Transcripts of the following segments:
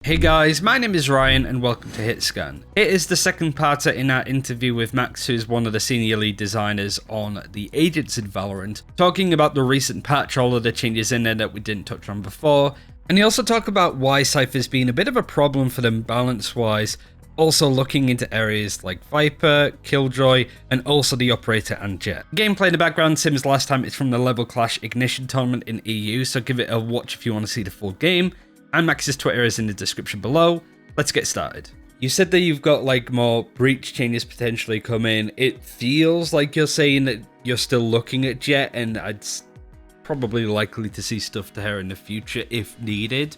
Hey guys, my name is Ryan and welcome to HitScan. It is the second parter in our interview with Max, who is one of the senior lead designers on the agents in VALORANT, talking about the recent patch, all of the changes in there that we didn't touch on before, and he also talked about why Cypher's been a bit of a problem for them balance-wise, also looking into areas like VIPer, Killjoy, and also the operator At Jett. Gameplay in the background, same as last time, it's from the Level Clash Ignition tournament in EU, so give it a watch if you want to see the full game. And Max's Twitter is in the description below. Let's get started. You said that you've got like more breach changes potentially coming. It feels like you're saying that you're still looking at Jett, and I'd probably likely to see stuff to her in the future if needed.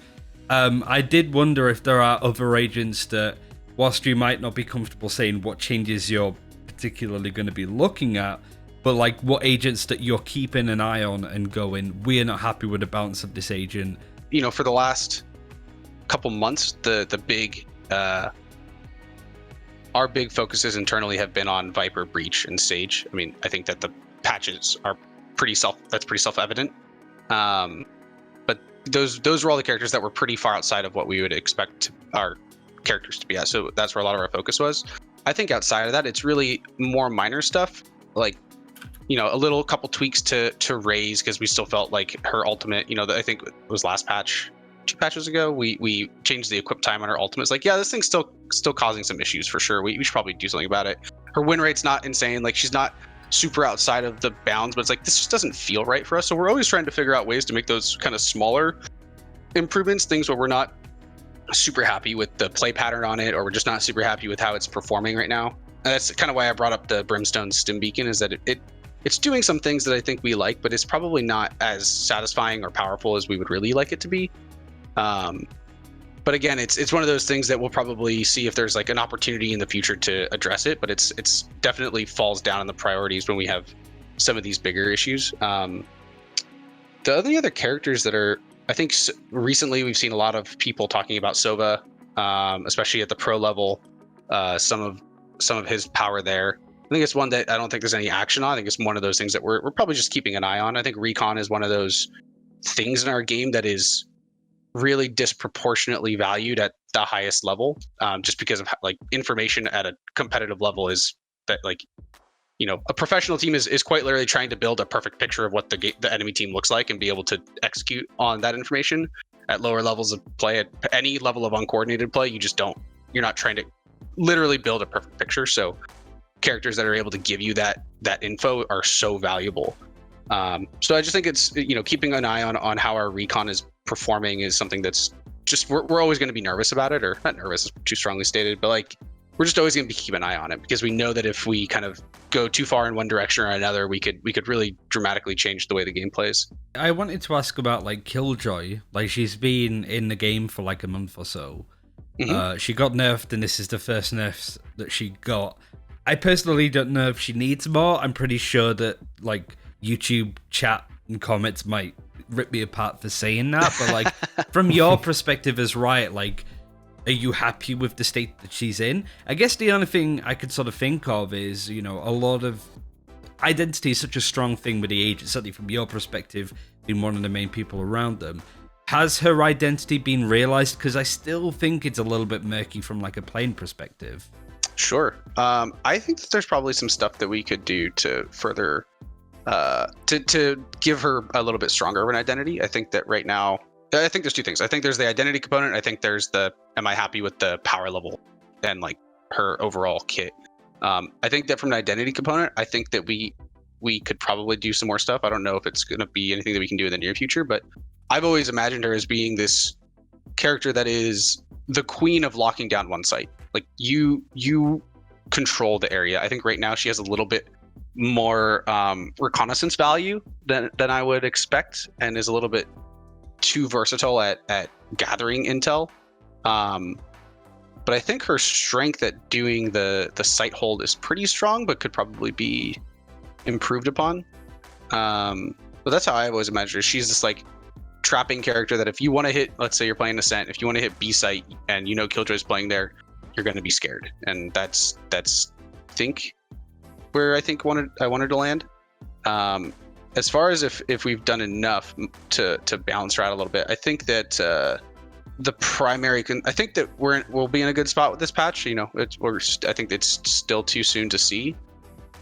I did wonder if there are other agents that, whilst you might not be comfortable saying what changes you're particularly going to be looking at, but like what agents that you're keeping an eye on and going, we're not happy with the balance of this agent. You know, for the last couple months, the big our big focuses internally have been on VIPer, Breach, and Sage. I mean, I think that the patches are pretty self-evident. But those were all the characters that were pretty far outside of what we would expect our characters to be at. So that's where a lot of our focus was. I think outside of that, it's really more minor stuff, like, you know, a couple tweaks to Raze, because we still felt like her ultimate, you know, I think it was last patch, 2 patches ago, we changed the equip time on her ultimate. It's like, yeah, this thing's still causing some issues for sure. We should probably do something about it. Her win rate's not insane. Like, she's not super outside of the bounds, but it's like, this just doesn't feel right for us. So we're always trying to figure out ways to make those kind of smaller improvements, things where we're not super happy with the play pattern on it, or we're just not super happy with how it's performing right now. And that's kind of why I brought up the Brimstone Stim Beacon, is that it's doing some things that I think we like, but it's probably not as satisfying or powerful as we would really like it to be. But again, it's one of those things that we'll probably see if there's like an opportunity in the future to address it, but it's definitely falls down in the priorities when we have some of these bigger issues. The other characters that are, I think recently we've seen a lot of people talking about Sova, especially at the pro level, some of his power there. I think it's one that I don't think there's any action on. I think it's one of those things that we're probably just keeping an eye on. I think Recon is one of those things in our game that is really disproportionately valued at the highest level, just because of like information at a competitive level is that, like, you know, a professional team is quite literally trying to build a perfect picture of what the enemy team looks like and be able to execute on that information. At lower levels of play, at any level of uncoordinated play, you're not trying to literally build a perfect picture. So characters that are able to give you that info are so valuable. So I just think it's, you know, keeping an eye on how our Recon is performing is something that's just, we're always going to be nervous about it, or not nervous is too strongly stated, but like, we're just always going to be keeping an eye on it, because we know that if we kind of go too far in one direction or another, we could really dramatically change the way the game plays. I wanted to ask about like Killjoy. Like, she's been in the game for like a month or so. Mm-hmm. She got nerfed, and this is the first nerfs that she got. I personally don't know if she needs more. I'm pretty sure that like YouTube chat and comments might rip me apart for saying that, but like from your perspective as Riot, like, are you happy with the state that she's in? I guess the only thing I could sort of think of is, you know, a lot of identity is such a strong thing with the agents, certainly from your perspective, being one of the main people around them. Has her identity been realized? Because I still think it's a little bit murky from like a playing perspective. Sure. I think that there's probably some stuff that we could do to further to give her a little bit stronger of an identity. I think that right now, I think there's 2 things. I think there's the identity component. I think there's the, am I happy with the power level and like her overall kit? I think that from the identity component, I think that we could probably do some more stuff. I don't know if it's going to be anything that we can do in the near future, but I've always imagined her as being this character that is the queen of locking down one site. Like, you control the area. I think right now she has a little bit more reconnaissance value than I would expect, and is a little bit too versatile at gathering intel. But I think her strength at doing the site hold is pretty strong, but could probably be improved upon. But that's how I always imagine her. She's this like trapping character that if you want to hit, let's say you're playing Ascent, if you want to hit B site and you know Killjoy's playing there, you're going to be scared. And that's think where I wanted to land. As far as if we've done enough to balance her out a little bit, I think that the primary. I think that we'll be in a good spot with this patch. You know, I think it's still too soon to see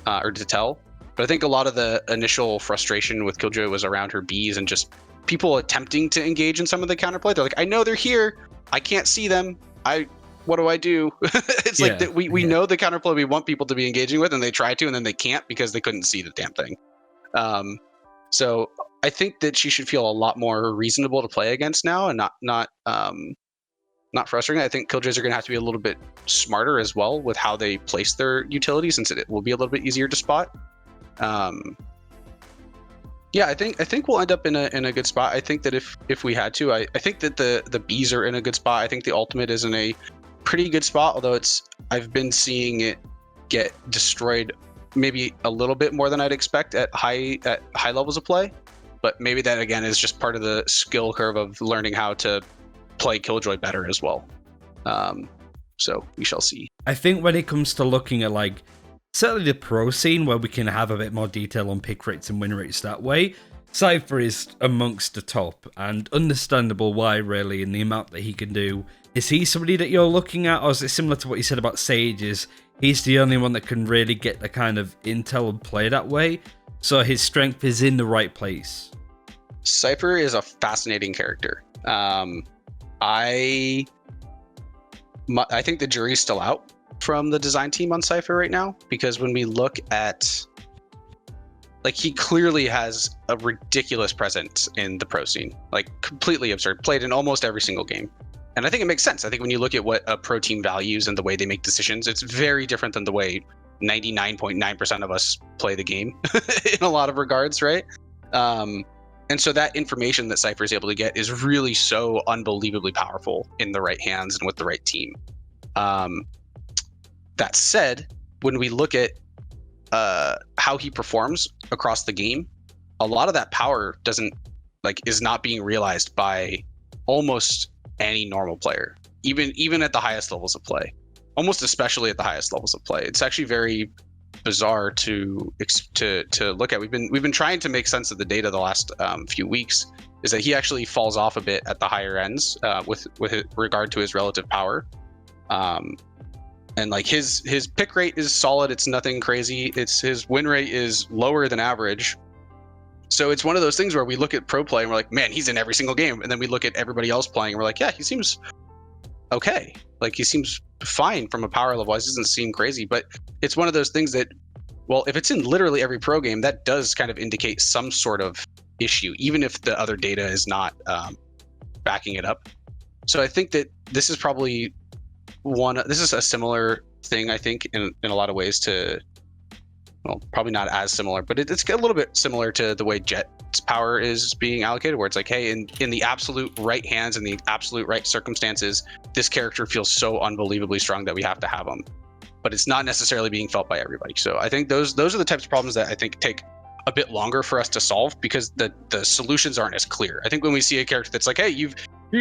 or to tell. But I think a lot of the initial frustration with Killjoy was around her bees and just people attempting to engage in some of the counterplay. They're like, I know they're here, I can't see them. What do I do? It's like that we know the counterplay we want people to be engaging with, and they try to, and then they can't because they couldn't see the damn thing. So I think that she should feel a lot more reasonable to play against now, and not frustrating. I think Killjoys are going to have to be a little bit smarter as well with how they place their utility, since it will be a little bit easier to spot. Yeah, I think we'll end up in a good spot. I think that if we had to, I think that the bees are in a good spot. I think the ultimate is in a pretty good spot, although I've been seeing it get destroyed maybe a little bit more than I'd expect at high levels of play. But maybe that again is just part of the skill curve of learning how to play Killjoy better as well. So we shall see. I think when it comes to looking at like certainly the pro scene, where we can have a bit more detail on pick rates and win rates that way, Cypher is amongst the top, and understandable why, really, in the amount that he can do. Is he somebody that you're looking at, or is it similar to what you said about Sage? Is he's the only one that can really get the kind of intel and play that way, so his strength is in the right place? Cypher is a fascinating character. I think the jury's still out from the design team on Cypher right now, because when we look at, like, he clearly has a ridiculous presence in the pro scene, like completely absurd, played in almost every single game. And I think it makes sense. I think when you look at what a pro team values and the way they make decisions, it's very different than the way 99.9% of us play the game in a lot of regards, right? And so that information that Cypher is able to get is really so unbelievably powerful in the right hands and with the right team. That said, when we look at how he performs across the game, a lot of that power is not being realized by almost any normal player, even at the highest levels of play, almost especially at the highest levels of play. It's actually very bizarre to look at. We've been trying to make sense of the data the last few weeks. Is that he actually falls off a bit at the higher ends with regard to his relative power. And like his pick rate is solid. It's nothing crazy. His win rate is lower than average. So it's one of those things where we look at pro play and we're like, man, he's in every single game. And then we look at everybody else playing and we're like, yeah, he seems okay. Like, he seems fine from a power level. He doesn't seem crazy. But it's one of those things that, well, if it's in literally every pro game, that does kind of indicate some sort of issue, even if the other data is not backing it up. So I think that this is probably this is a similar thing, I think, in a lot of ways to, well, probably not as similar, but it's a little bit similar to the way Jett's power is being allocated, where it's like, hey, in the absolute right hands and the absolute right circumstances, this character feels so unbelievably strong that we have to have him. But it's not necessarily being felt by everybody. So I think those are the types of problems that I think take a bit longer for us to solve, because the solutions aren't as clear. I think when we see a character that's like, hey, you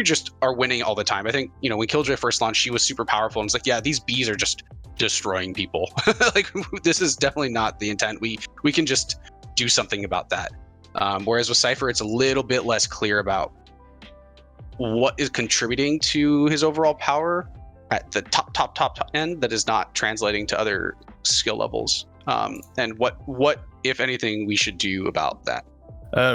just are winning all the time. I think, when Killjoy first launched, she was super powerful, and it's like, yeah, these bees are just destroying people. Like, this is definitely not the intent. We can just do something about that. Whereas with Cypher, it's a little bit less clear about what is contributing to his overall power at the top end that is not translating to other skill levels. And what, if anything, we should do about that.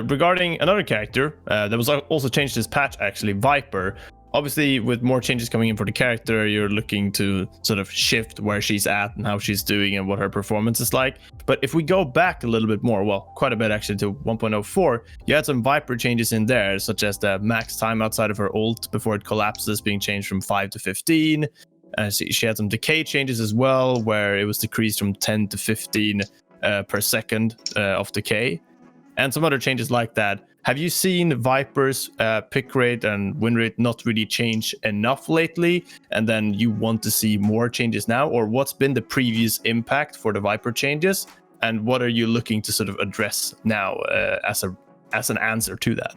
Regarding another character that was also changed this patch, actually, VIPer. Obviously, with more changes coming in for the character, you're looking to sort of shift where she's at and how she's doing and what her performance is like. But if we go back a little bit more, well, quite a bit actually, to 1.04, you had some VIPer changes in there, such as the max time outside of her ult before it collapses being changed from 5 to 15. She had some decay changes as well, where it was decreased from 10 to 15 per second of decay. And some other changes like that. Have you seen VIPer's pick rate and win rate not really change enough lately, and then you want to see more changes now? Or what's been the previous impact for the VIPer changes, and what are you looking to sort of address now as an answer to that?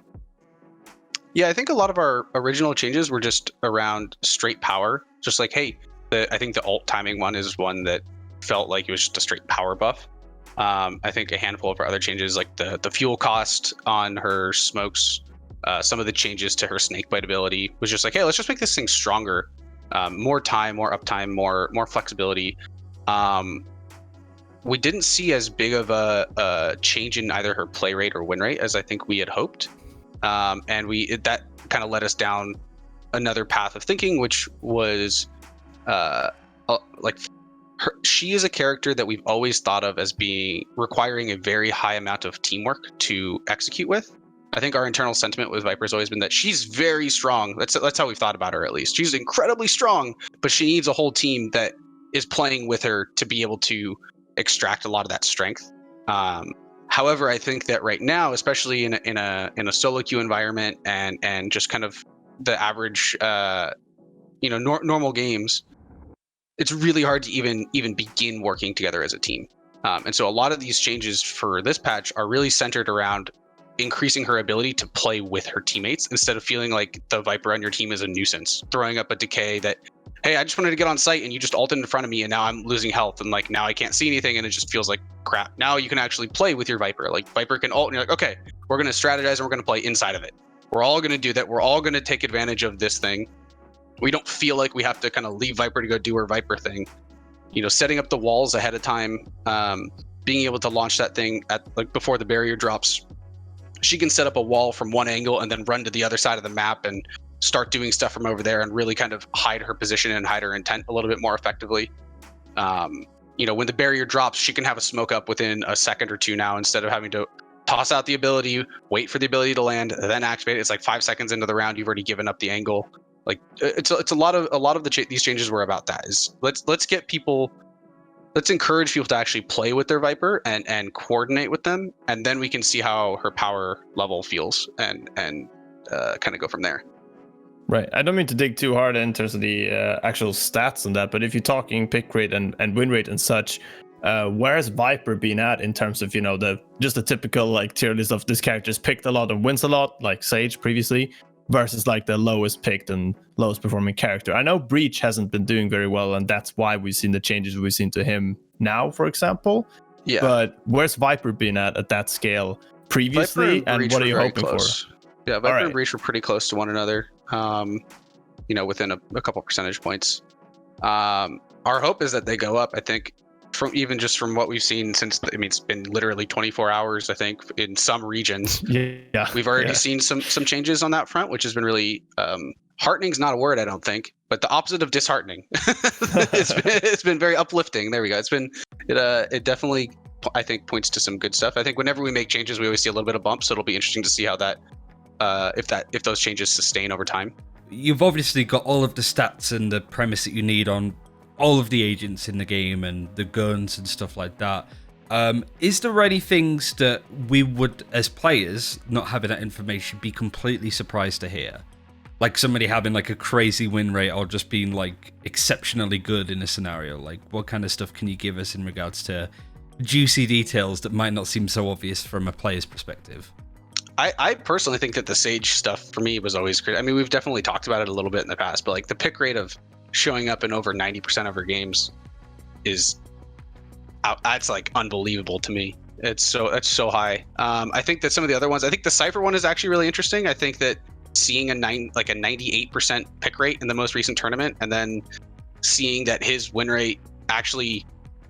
Yeah, I think a lot of our original changes were just around straight power. Just like, hey, I think the ult timing one is one that felt like it was just a straight power buff. I think a handful of our other changes, like the fuel cost on her smokes, Some of the changes to her snakebite ability was just like, hey, let's just make this thing stronger. More time, more uptime, more flexibility. We didn't see as big of a change in either her play rate or win rate as I think we had hoped. And that kind of led us down another path of thinking, which was she is a character that we've always thought of as being requiring a very high amount of teamwork to execute with. I think our internal sentiment with Viper has always been that she's very strong. That's how we've thought about her, at least. She's incredibly strong, but she needs a whole team that is playing with her to be able to extract a lot of that strength. However, I think that right now, especially in a solo queue environment and just kind of the average normal games, it's really hard to even begin working together as a team. And so a lot of these changes for this patch are really centered around increasing her ability to play with her teammates instead of feeling like the Viper on your team is a nuisance, throwing up a decay that, hey, I just wanted to get on site and you just ulted in front of me and now I'm losing health and like now I can't see anything and it just feels like crap. Now you can actually play with your Viper. Like Viper can ult and you're like, okay, we're going to strategize and we're going to play inside of it. We're all going to do that. We're all going to take advantage of this thing. We don't feel like we have to kind of leave Viper to go do her Viper thing. Setting up the walls ahead of time, being able to launch that thing at like before the barrier drops. She can set up a wall from one angle and then run to the other side of the map and start doing stuff from over there and really kind of hide her position and hide her intent a little bit more effectively. When the barrier drops, she can have a smoke up within a second or two now instead of having to toss out the ability, wait for the ability to land, then activate it. It's like 5 seconds into the round, you've already given up the angle. Like it's a lot of these changes were about that. Is let's encourage people to actually play with their Viper and coordinate with them, and then we can see how her power level feels and kind of go from there. Right. I don't mean to dig too hard in terms of the actual stats on that, but if you're talking pick rate and win rate and such, where's Viper been at in terms of the typical like tier list of this character's picked a lot and wins a lot, like Sage previously, versus like the lowest picked and lowest performing character? I know Breach hasn't been doing very well, and that's why we've seen the changes we've seen to him now, for example. Yeah. But where's Viper been at that scale previously, and what are you hoping for? Yeah, Viper and Breach were pretty close to one another. Within a couple percentage points. Our hope is that they go up. I think from what we've seen since, it's been literally 24 hours, I think, in some regions. Yeah. We've already seen some changes on that front, which has been really heartening's not a word, I don't think, but the opposite of disheartening. It's been very uplifting. There we go. It definitely, I think, points to some good stuff. I think whenever we make changes, we always see a little bit of bumps, so it'll be interesting to see how that if those changes sustain over time. You've obviously got all of the stats and the premise that you need on all of the agents in the game and the guns and stuff like that. Is there any things that we would, as players, not having that information, be completely surprised to hear? Like somebody having like a crazy win rate or just being like exceptionally good in a scenario. Like what kind of stuff can you give us in regards to juicy details that might not seem so obvious from a player's perspective? I personally think that the Sage stuff for me was always great. We've definitely talked about it a little bit in the past, but like the pick rate of showing up in over 90% of her games that's like unbelievable to me. It's so high. I think that some of the other ones, I think the Cypher one is actually really interesting. I think that seeing a 98% pick rate in the most recent tournament, and then seeing that his win rate actually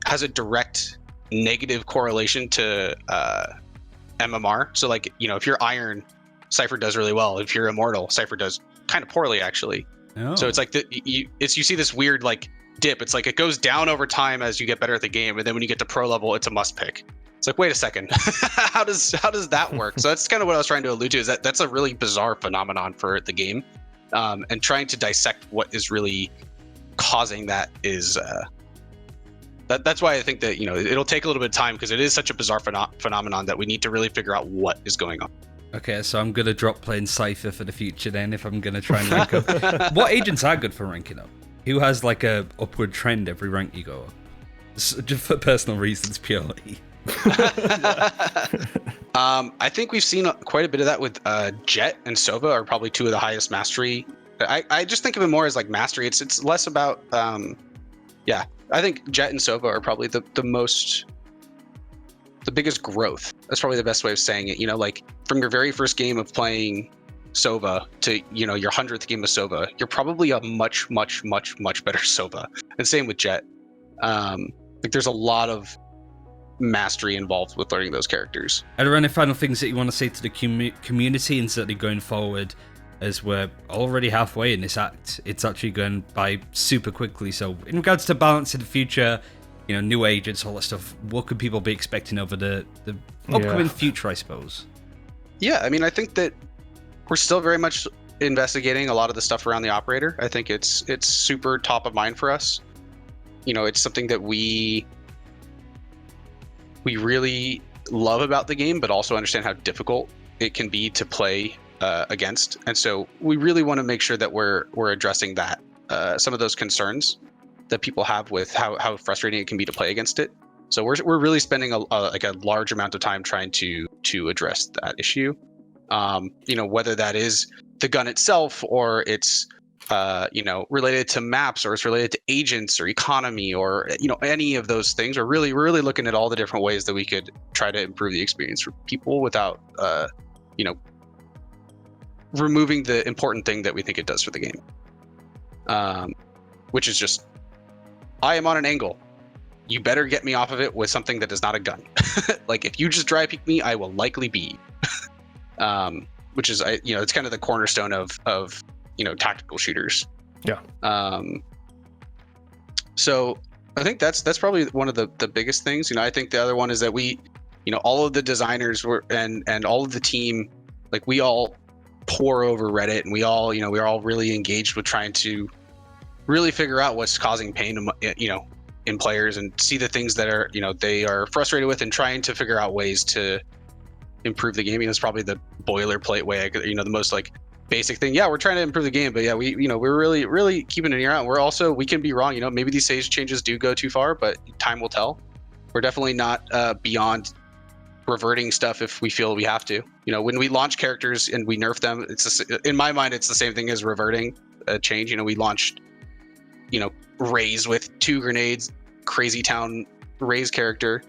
has a direct negative correlation to MMR. So like, if you're Iron, Cypher does really well. If you're Immortal, Cypher does kind of poorly actually. Oh. So it's like you see this weird like dip. It's like it goes down over time as you get better at the game, and then when you get to pro level, it's a must pick. It's like, wait a second, how does that work? So that's kind of what I was trying to allude to, is that's a really bizarre phenomenon for the game, and trying to dissect what is really causing that is that's why I think that it'll take a little bit of time, because it is such a bizarre phenomenon that we need to really figure out what is going on. Okay, so I'm gonna drop playing Cypher for the future then, if I'm gonna try and rank up. What agents are good for ranking up? Who has like a upward trend every rank you go up? Just for personal reasons purely. I think we've seen quite a bit of that with Jett and Sova are probably two of the highest mastery. I just think of it more as like mastery. It's less about I think Jett and Sova are probably the biggest growth. That's probably the best way of saying it. Like from your very first game of playing Sova to, your 100th game of Sova, you're probably a much, much, much, much better Sova. And same with Jett. Like there's a lot of mastery involved with learning those characters. Are there any final things that you want to say to the community, and certainly going forward, as we're already halfway in this act? It's actually going by super quickly. So in regards to balance in the future, new agents, all that stuff, what could people be expecting over the upcoming future, I suppose? Yeah, I mean, I think that we're still very much investigating a lot of the stuff around the operator. I think it's super top of mind for us. It's something that we really love about the game, but also understand how difficult it can be to play against. And so we really want to make sure that we're addressing that, some of those concerns that people have with how frustrating it can be to play against it. So we're really spending a large amount of time trying to address that issue. Whether that is the gun itself, or it's related to maps, or it's related to agents or economy, or any of those things. We're really looking at all the different ways that we could try to improve the experience for people without removing the important thing that we think it does for the game, which is just, I am on an angle. You better get me off of it with something that is not a gun. Like if you just dry peek me, I will likely be. Which is, it's kind of the cornerstone of tactical shooters. Yeah. So I think that's probably one of the biggest things. I think the other one is that we, all of the designers and all of the team, like we all pour over Reddit, and we all, we're all really engaged with trying to really figure out what's causing pain, in players, and see the things that are, they are frustrated with, and trying to figure out ways to improve the game. It's probably the boilerplate way I could, the most like basic thing. Yeah, we're trying to improve the game, but yeah, we're really keeping an ear out. We can be wrong. Maybe these stage changes do go too far, but time will tell. We're definitely not beyond reverting stuff if we feel we have to. When we launch characters and we nerf them, in my mind, it's the same thing as reverting a change. We launched, Raze with 2 grenades, Crazy Town Raze character,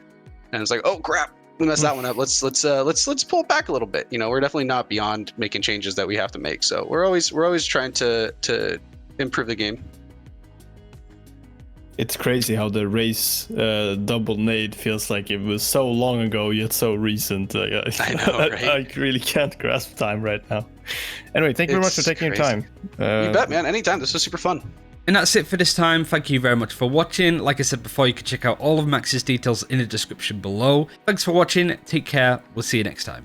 and it's like, oh crap, we messed that one up. Let's pull it back a little bit. We're definitely not beyond making changes that we have to make. So we're always trying to improve the game. It's crazy how the Raze double nade feels like it was so long ago yet so recent. I know, right? I really can't grasp time right now. Anyway, thank you very much for taking your time. You bet, man. Anytime. This was super fun. And that's it for this time. Thank you very much for watching. Like I said before, you can check out all of Max's details in the description below. Thanks for watching. Take care. We'll see you next time.